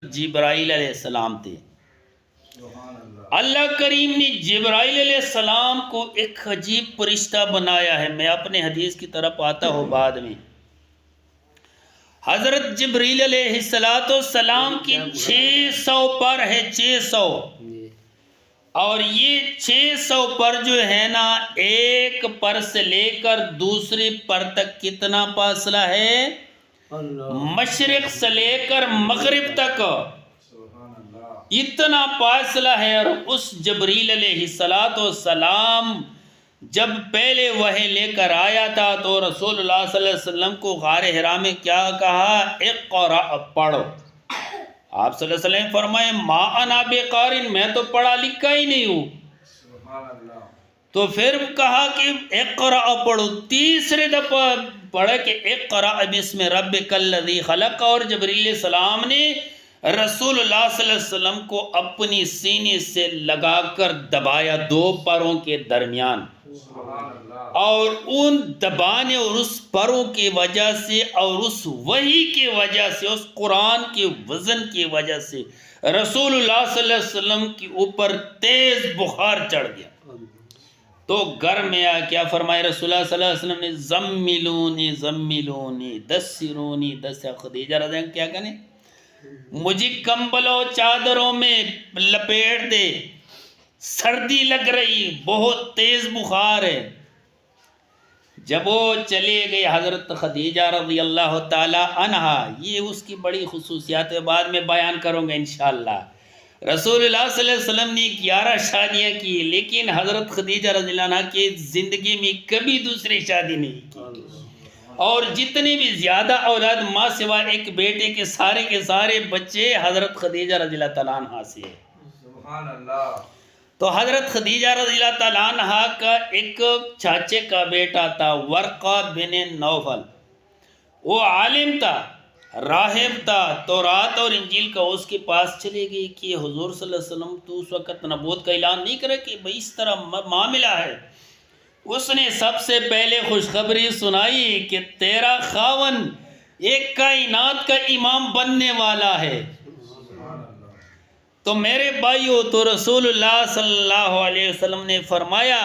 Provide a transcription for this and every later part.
جبرائیل علیہ السلام تھے۔ اللہ کریم نے جبرائیل علیہ السلام کو ایک عجیب فرشتہ بنایا ہے۔ میں اپنے حدیث کی طرف آتا ہوں بعد میں۔ حضرت جبرائیل علیہ السلام کی 600 پر ہے، 600، اور یہ 600 پر جو ہے نا، ایک پر سے لے کر دوسری پر تک کتنا فاصلہ ہے؟ مشرق سے لے کر مغرب تک اتنا فاصلہ ہے۔ اور اس جبرائیل علیہ السلام جب پہلے وحی لے کر آیا تھا تو رسول اللہ صلی اللہ علیہ وسلم کو غار حرا میں کیا کہا؟ اقرأ، پڑھو۔ آپ صلی اللہ علیہ وسلم فرمائے ما انا بقارئ، میں تو پڑھا لکھا ہی نہیں ہوں۔ تو پھر کہا کہ اقرأ پڑھو، تیسرے دفعہ پڑھا کہ اقرأ بسم ربک الذی خلق، اور جبرائیل علیہ السلام نے رسول اللہ صلی اللہ علیہ وسلم کو اپنی سینے سے لگا کر دبایا دو پروں کے درمیان، اور ان دبانے اور اس پروں کی وجہ سے اور اس وحی کی وجہ سے، اس قرآن کے وزن کی وجہ سے رسول اللہ صلی اللہ علیہ وسلم کے اوپر تیز بخار چڑھ گیا۔ تو گھر میں آ کیا فرمائے رسول اللہ صلی اللہ علیہ وسلم نے؟ زملونی زملونی دسرونی دسر، خدیجہ رضی اللہ عنہا کیا کہنے؟ مجھے کمبلوں چادروں میں لپیٹ دے، سردی لگ رہی، بہت تیز بخار ہے۔ جب وہ چلے گئے حضرت خدیجہ رضی اللہ تعالی عنہا، یہ اس کی بڑی خصوصیات ہے، بعد میں بیان کروں گا انشاءاللہ۔ رسول اللہ صلی اللہ علیہ وسلم نے 11 شادیاں کی، لیکن حضرت خدیجہ رضی اللہ عنہا کی زندگی میں کبھی دوسری شادی نہیں کی، اور جتنے بھی زیادہ اولاد ماں سوا ایک بیٹے کے سارے بچے حضرت خدیجہ رضی اللہ تعالیٰ عنہ سے ہیں۔ سبحان اللہ۔ تو حضرت خدیجہ رضی اللہ تعالیٰ عنہ کا ایک چاچے کا بیٹا تھا، ورقہ بن نوفل، وہ عالم تھا، راہب تھا، تورات اور انجیل کا اس کے پاس چلے گئی کہ حضور صلی اللہ علیہ وسلم تو اس وقت نبوت کا اعلان نہیں کرے کہ بھئی اس طرح معاملہ ہے۔ اس نے سب سے پہلے خوشخبری سنائی کہ تیرا خاون ایک کائنات کا امام بننے والا ہے۔ تو میرے بھائیو، تو رسول اللہ صلی اللہ علیہ وسلم نے فرمایا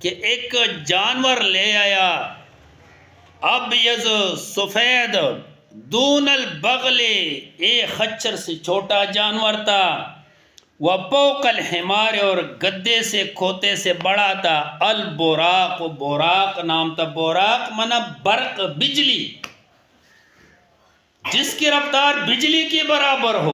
کہ ایک جانور لے آیا، ابیض سفید دون البغل، ایک خچر سے چھوٹا جانور تھا، وَفَوْقَ الْحِمَارِ، اور گدے سے کھوتے سے بڑا تھا، البراق، براق نام تھا، براق منا برق، بجلی، جس کی رفتار بجلی کے برابر ہو۔